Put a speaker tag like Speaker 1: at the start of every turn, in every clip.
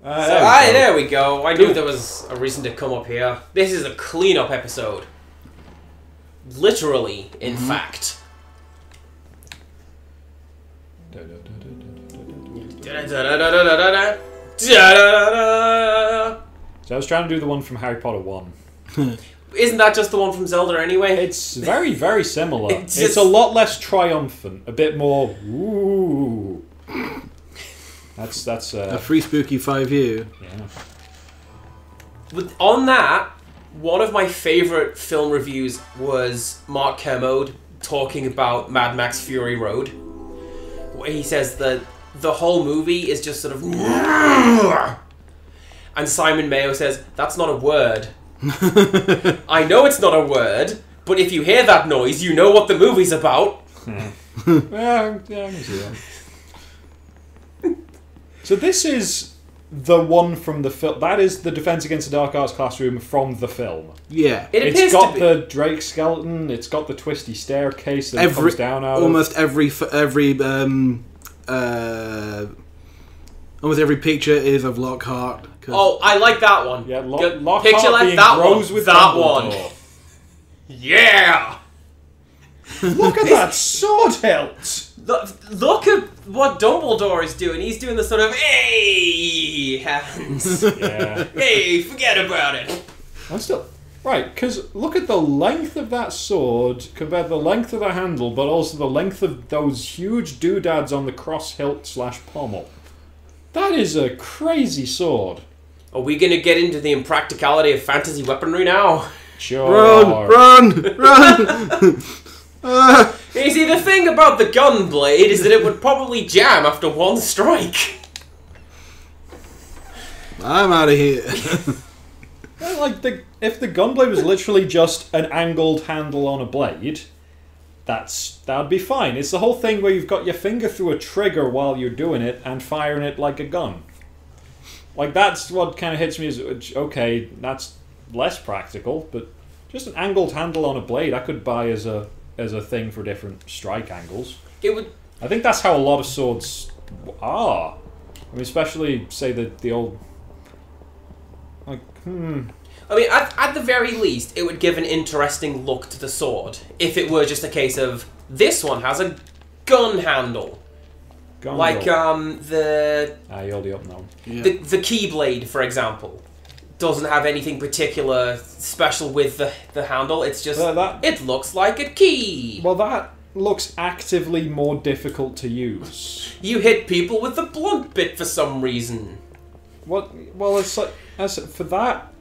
Speaker 1: There we go. I knew there was a reason to come up here. This is a cleanup episode. Literally, in fact.
Speaker 2: So I was trying to do the one from Harry Potter 1.
Speaker 1: Isn't that just the one from Zelda anyway?
Speaker 2: It's very, very similar. It's a lot less triumphant, a bit more ooh. That's
Speaker 3: a free spooky 5U.
Speaker 2: Yeah.
Speaker 1: But on that, one of my favourite film reviews was Mark Kermode talking about Mad Max Fury Road, where he says that the whole movie is just sort of and Simon Mayo says, that's not a word. I know it's not a word, but if you hear that noise, you know what the movie's about.
Speaker 2: Yeah, I can see that. So this is the one from the film. That is the Defense Against the Dark Arts Classroom from the film.
Speaker 3: Yeah.
Speaker 2: It's got the Drake skeleton, it's got the twisty staircase that it comes down out
Speaker 3: almost
Speaker 2: of.
Speaker 3: Almost every picture is of Lockhart.
Speaker 1: Oh, I like that one.
Speaker 2: Yeah, Lockhart
Speaker 1: picture like
Speaker 2: being
Speaker 1: that
Speaker 2: bros
Speaker 1: one.
Speaker 2: with
Speaker 1: That
Speaker 2: Dumbledore.
Speaker 1: one. Yeah!
Speaker 2: Look at that sword hilt!
Speaker 1: Look at what Dumbledore is doing. He's doing the sort of, hey, hands.
Speaker 2: Yeah.
Speaker 1: Hey, forget about it.
Speaker 2: I'm still... Right, because look at the length of that sword compared to the length of the handle, but also the length of those huge doodads on the cross hilt / pommel. That is a crazy sword.
Speaker 1: Are we going to get into the impracticality of fantasy weaponry now?
Speaker 2: Sure.
Speaker 3: Run!
Speaker 1: You see, the thing about the gun blade is that it would probably jam after one strike.
Speaker 3: I'm out of here.
Speaker 2: If the gunblade was literally just an angled handle on a blade, that'd be fine. It's the whole thing where you've got your finger through a trigger while you're doing it and firing it like a gun. Like, that's what kind of hits me as, okay, that's less practical, but just an angled handle on a blade I could buy as a thing for different strike angles. I think that's how a lot of swords are. I mean, especially, say, the old... Like, I mean,
Speaker 1: at the very least, it would give an interesting look to the sword. If it were just a case of, this one has a gun handle. Like,
Speaker 2: you hold it up now.
Speaker 1: Yeah. The Keyblade, for example, doesn't have anything particular special with the handle. It's just, it looks like a key.
Speaker 2: Well, that looks actively more difficult to use.
Speaker 1: You hit people with the blunt bit for some reason.
Speaker 2: What? Well, it's like, for that,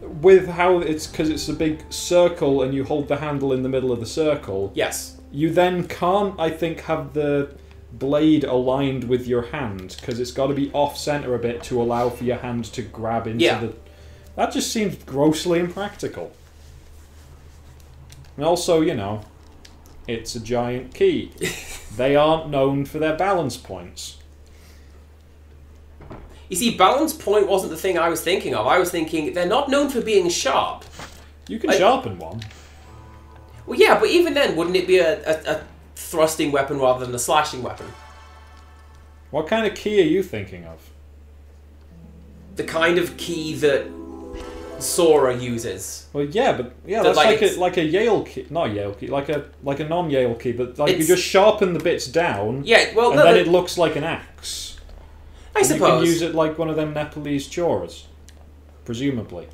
Speaker 2: with how because it's a big circle and you hold the handle in the middle of the circle.
Speaker 1: Yes.
Speaker 2: You then can't, I think, have the blade aligned with your hand because it's got to be off-center a bit to allow for your hand to grab into the... That just seems grossly impractical. And also, you know, it's a giant key. They aren't known for their balance points.
Speaker 1: You see, balance point wasn't the thing I was thinking of. I was thinking they're not known for being sharp.
Speaker 2: You can sharpen one.
Speaker 1: Well, yeah, but even then, wouldn't it be a thrusting weapon rather than a slashing weapon?
Speaker 2: What kind of key are you thinking of?
Speaker 1: The kind of key that Sora uses.
Speaker 2: Well, yeah, but that's like a Yale key, not a Yale key, like a non-Yale key, but like you just sharpen the bits down.
Speaker 1: Yeah, well,
Speaker 2: and then it looks like an axe.
Speaker 1: I suppose
Speaker 2: you can use it like one of them Nepalese choras, presumably.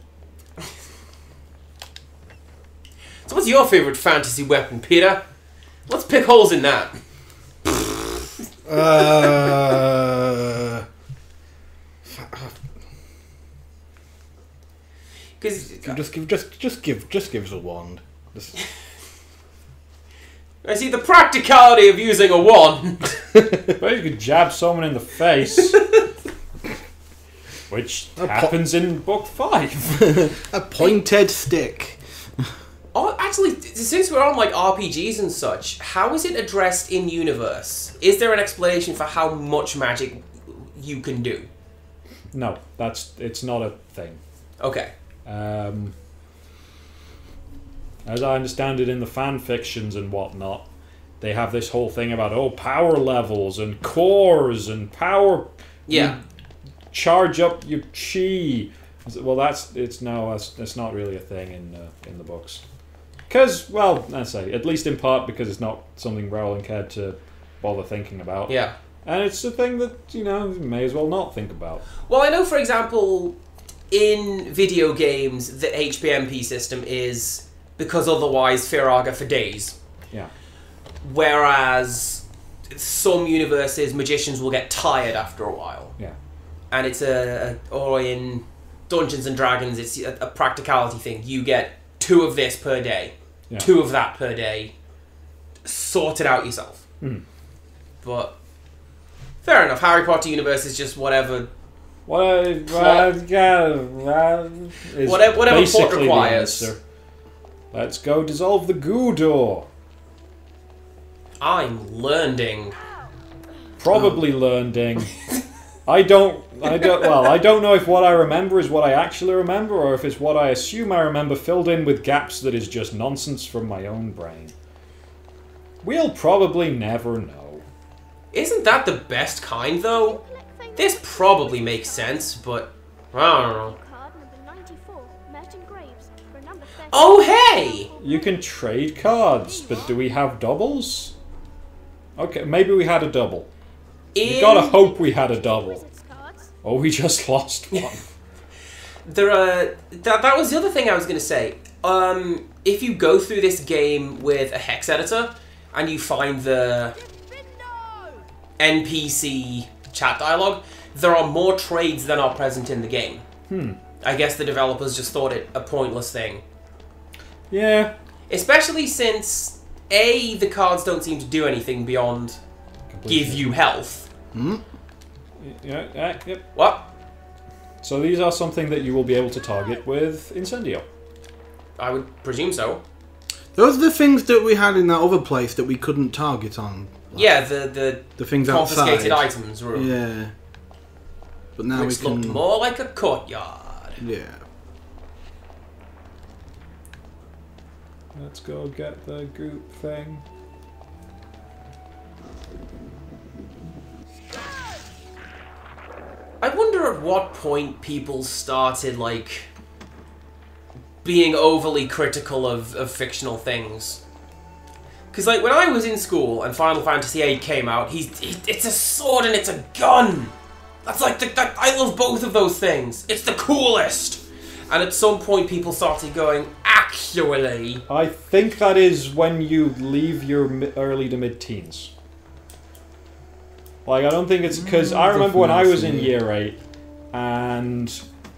Speaker 1: So, what's your favourite fantasy weapon, Peter? Let's pick holes in that.
Speaker 3: Just give us a wand.
Speaker 1: I see the practicality of using a wand.
Speaker 2: Well, you could jab someone in the face, which happens in book 5.
Speaker 3: A pointed stick.
Speaker 1: Oh, actually, since we're on like RPGs and such, how is it addressed in universe? Is there an explanation for how much magic you can do?
Speaker 2: No, it's not a thing.
Speaker 1: Okay.
Speaker 2: As I understand it in the fan fictions and whatnot, they have this whole thing about power levels and cores and power.
Speaker 1: Yeah.
Speaker 2: charge up your chi. Well, that's not really a thing in the books. Because, well, I say, at least in part because it's not something Rowling cared to bother thinking about.
Speaker 1: Yeah.
Speaker 2: And it's a thing that, you may as well not think about.
Speaker 1: Well, I know, for example, in video games, the HPMP system is because otherwise Firaga for days.
Speaker 2: Yeah.
Speaker 1: Whereas some universes, magicians will get tired after a while.
Speaker 2: Yeah.
Speaker 1: And it's or in Dungeons and Dragons, it's a practicality thing. You get 2 of this per day, 2 of that per day. Sort it out yourself. But fair enough. Harry Potter universe is just whatever. Whatever plot requires.
Speaker 2: Let's go dissolve the goo door.
Speaker 1: I'm learning.
Speaker 2: Probably learning. I don't know if what I remember is what I actually remember, or if it's what I assume I remember filled in with gaps that is just nonsense from my own brain. We'll probably never know.
Speaker 1: Isn't that the best kind, though? This probably makes sense, but I don't know. Oh, hey!
Speaker 2: You can trade cards, but do we have doubles? Okay, maybe we had a double. You gotta hope we had a double. Oh, we just lost one.
Speaker 1: That was the other thing I was gonna say. If you go through this game with a hex editor and you find the NPC chat dialogue, there are more trades than are present in the game. I guess the developers just thought it a pointless thing.
Speaker 2: Yeah.
Speaker 1: Especially since, A, the cards don't seem to do anything beyond give you health.
Speaker 2: Yeah, yep.
Speaker 1: What?
Speaker 2: So these are something that you will be able to target with Incendio.
Speaker 1: I would presume so.
Speaker 3: Those are the things that we had in that other place that we couldn't target on.
Speaker 1: Yeah, the
Speaker 3: things
Speaker 1: confiscated
Speaker 3: outside.
Speaker 1: items room.
Speaker 3: Yeah. But now
Speaker 1: which
Speaker 3: we can...
Speaker 1: looked more like a courtyard.
Speaker 3: Yeah.
Speaker 2: Let's go get the group thing.
Speaker 1: I wonder at what point people started, being overly critical of fictional things. Because, when I was in school and Final Fantasy VIII came out, it's a sword and it's a gun! That's I love both of those things. It's the coolest! And at some point people started going, actually...
Speaker 2: I think that is when you leave your early to mid-teens. I don't think it's... Because I remember when I was in year 8, and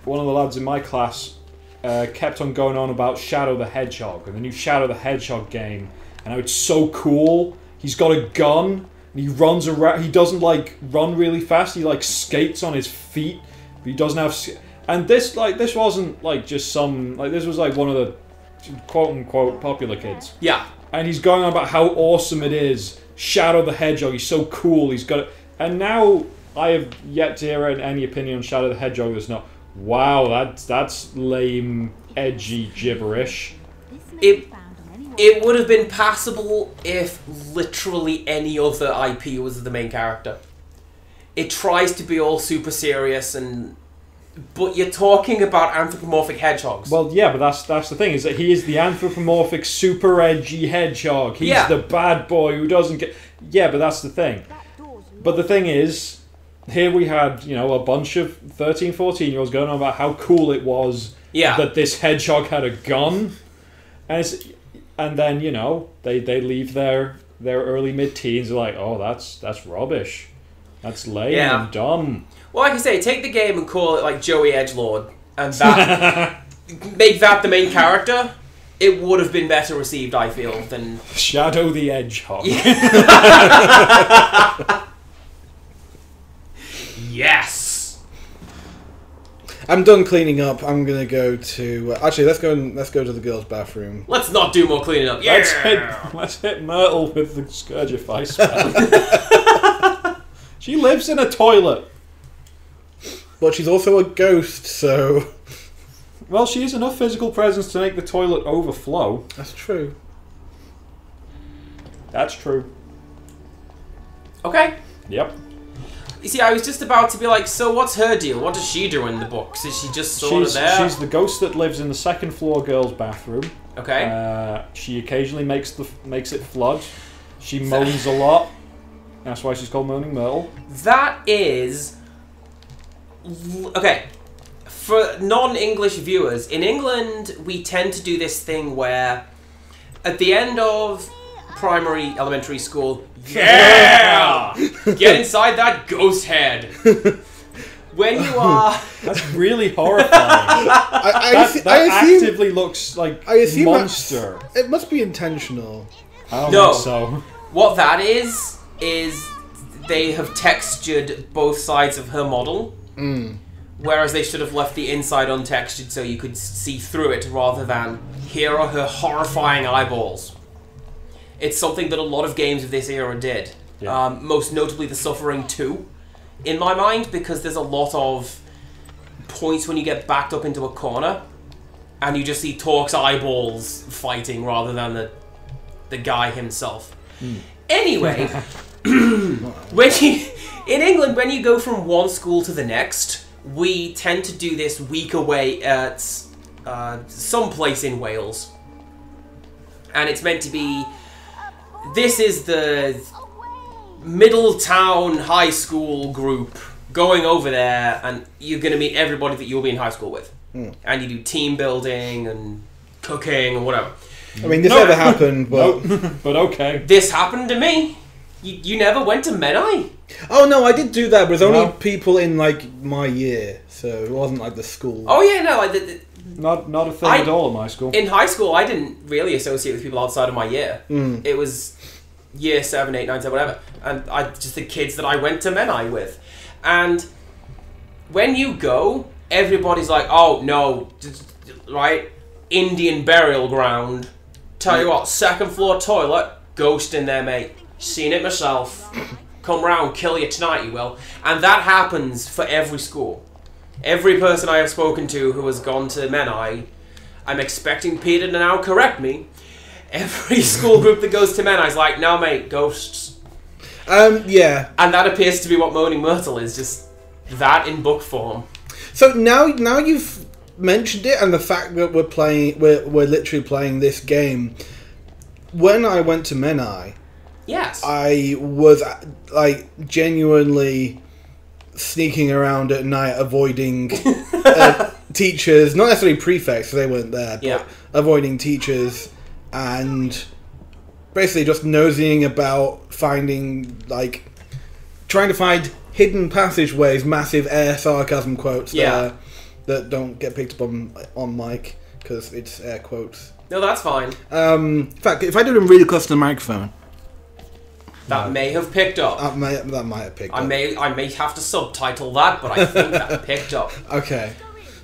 Speaker 2: one of the lads in my class kept on going on about Shadow the Hedgehog, and the new Shadow the Hedgehog game, and how it's so cool. He's got a gun, and he runs around... He doesn't, run really fast, he, skates on his feet, but he doesn't have... And this wasn't, just some... this was, one of the quote-unquote popular kids.
Speaker 1: Yeah.
Speaker 2: And he's going on about how awesome it is. Shadow the Hedgehog, he's so cool, he's got it. And now I have yet to hear any opinion on Shadow the Hedgehog that's not, wow, that's lame, edgy gibberish.
Speaker 1: It would have been passable if literally any other IP was the main character. It tries to be all super serious but you're talking about anthropomorphic hedgehogs.
Speaker 2: Well, yeah, but that's the thing, is that he is the anthropomorphic, super edgy hedgehog. He's the bad boy who doesn't get... Yeah, but that's the thing. But the thing is, here we had, a bunch of 13, 14-year-olds going on about how cool it was that this hedgehog had a gun. And then, they leave their early mid-teens, they're like, oh, that's rubbish. That's lame and dumb.
Speaker 1: Well, like I say, take the game and call it Joey Edgelord, and that make that the main character. It would have been better received, I feel, than
Speaker 2: Shadow the Hedgehog.
Speaker 1: Yes.
Speaker 3: I'm done cleaning up. I'm gonna go to. Actually, let's go to the girls' bathroom.
Speaker 1: Let's not do more cleaning up. Yeah.
Speaker 2: Let's hit Myrtle with the Scourgify spell. She lives in a toilet.
Speaker 3: But she's also a ghost, so...
Speaker 2: Well, she has enough physical presence to make the toilet overflow.
Speaker 3: That's true.
Speaker 2: That's true.
Speaker 1: Okay.
Speaker 2: Yep.
Speaker 1: You see, I was just about to be like, so what's her deal? What does she do in the books? Is she just sort of there?
Speaker 2: She's the ghost that lives in the second floor girls' bathroom.
Speaker 1: Okay.
Speaker 2: She occasionally makes it flood. She moans a lot. That's why she's called Moaning Myrtle.
Speaker 1: That is... Okay. For non-English viewers, in England, we tend to do this thing where at the end of primary, elementary school, yeah! Get inside that ghost head. When you are...
Speaker 2: That's really horrifying. That actively looks like a monster.
Speaker 3: It must be intentional.
Speaker 2: I don't think so.
Speaker 1: What that is they have textured both sides of her model. Whereas they should have left the inside untextured so you could see through it rather than here are her horrifying eyeballs. It's something that a lot of games of this era did. Yeah. Most notably The Suffering 2, in my mind, because there's a lot of points when you get backed up into a corner and you just see Torque's eyeballs fighting rather than the guy himself. Anyway, in England, when you go from one school to the next, we tend to do this week away at some place in Wales. And it's meant to be... This is the Middletown High School group going over there, and you're going to meet everybody that you'll be in high school with. And you do team building and cooking and whatever.
Speaker 3: I mean, this never happened, but...
Speaker 2: But okay.
Speaker 1: This happened to me. You never went to Menai?
Speaker 3: Oh, no, I did do that, but it was only people in, like, my year, so it wasn't, like, the school.
Speaker 1: Oh, yeah, no.
Speaker 2: Not a thing at all at my school.
Speaker 1: In high school, I didn't really associate with people outside of my year. It was year 7, 8, 9, 10, whatever. And just the kids that I went to Menai with. And when you go, everybody's like, oh, no, right? Indian burial ground. Tell you what, second floor toilet, ghost in there, mate. Seen it myself. Come round, kill you tonight, you will. And that happens for every school. Every person I have spoken to who has gone to Menai, I'm expecting Peter to now correct me. Every school group that goes to Menai is like, no, mate, ghosts.
Speaker 3: Yeah.
Speaker 1: And that appears to be what Moaning Myrtle is, just that in book form.
Speaker 3: So now you've mentioned it, and the fact that we're literally playing this game. When I went to Menai,
Speaker 1: yes,
Speaker 3: I was like genuinely sneaking around at night, avoiding teachers, not necessarily prefects, they weren't there, but avoiding teachers, and basically just nosing about, trying to find hidden passageways, massive air sarcasm quotes there that don't get picked up on mic because it's air quotes.
Speaker 1: No, that's fine.
Speaker 3: In fact, if I did them really close to the microphone,
Speaker 1: that may have picked up.
Speaker 3: That might have picked up.
Speaker 1: I may have to subtitle that, but I think that picked up.
Speaker 3: Okay.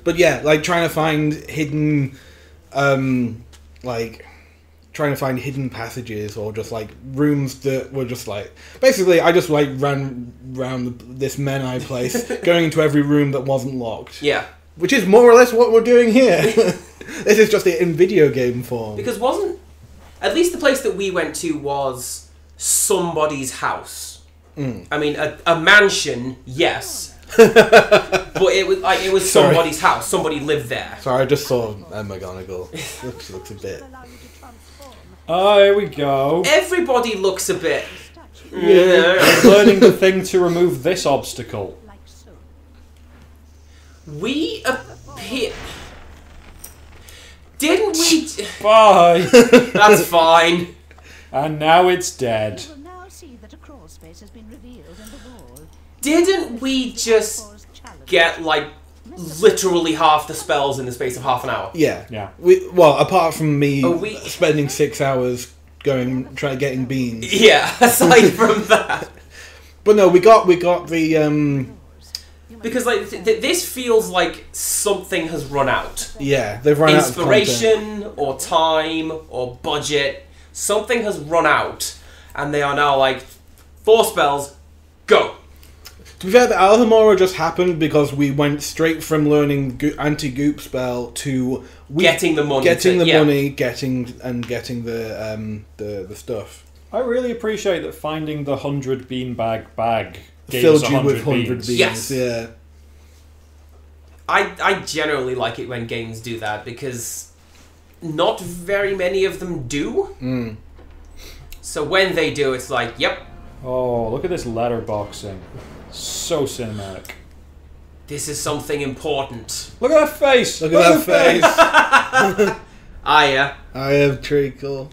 Speaker 3: But yeah, like trying to find hidden trying to find hidden passages or just like rooms that were just like basically I just like ran around this Menai place going into every room that wasn't locked.
Speaker 1: Yeah.
Speaker 3: Which is more or less what we're doing here. This is just in video game form.
Speaker 1: Because at least the place that we went to was somebody's house. I mean, a mansion, yes. But it was somebody's house. Somebody lived there.
Speaker 3: Sorry, I just saw McGonagall. looks a bit...
Speaker 2: Oh, here we go.
Speaker 1: Everybody looks a bit...
Speaker 2: Learning the thing to remove this obstacle.
Speaker 1: We appear... Didn't we...
Speaker 2: Bye.
Speaker 1: That's fine.
Speaker 2: And now it's dead.
Speaker 1: Didn't we just get, like, literally half the spells in the space of half an hour?
Speaker 3: Yeah. Apart from me spending 6 hours getting beans.
Speaker 1: Yeah, aside from that.
Speaker 3: But no, we got the...
Speaker 1: Because, like, this feels like something has run out.
Speaker 3: Yeah, they've run out of
Speaker 1: inspiration, or time, or budget. Something has run out. And they are now like, 4 spells, go!
Speaker 3: To be fair, the Alhambra just happened because we went straight from learning anti-goop spell to
Speaker 1: getting the money,
Speaker 3: getting the stuff.
Speaker 2: I really appreciate that finding the 100 beanbag bag gave
Speaker 3: filled
Speaker 2: us
Speaker 3: you with
Speaker 2: 100
Speaker 3: 100 beans.
Speaker 1: Yes.
Speaker 3: Yeah.
Speaker 1: I generally like it when games do that because not very many of them do.
Speaker 3: Mm.
Speaker 1: So when they do, it's like, yep,
Speaker 2: Oh, look at this letterboxing. So cinematic.
Speaker 1: this is something important.
Speaker 2: Look at that face!
Speaker 3: Look at that face.
Speaker 1: Ah, yeah.
Speaker 3: I have treacle.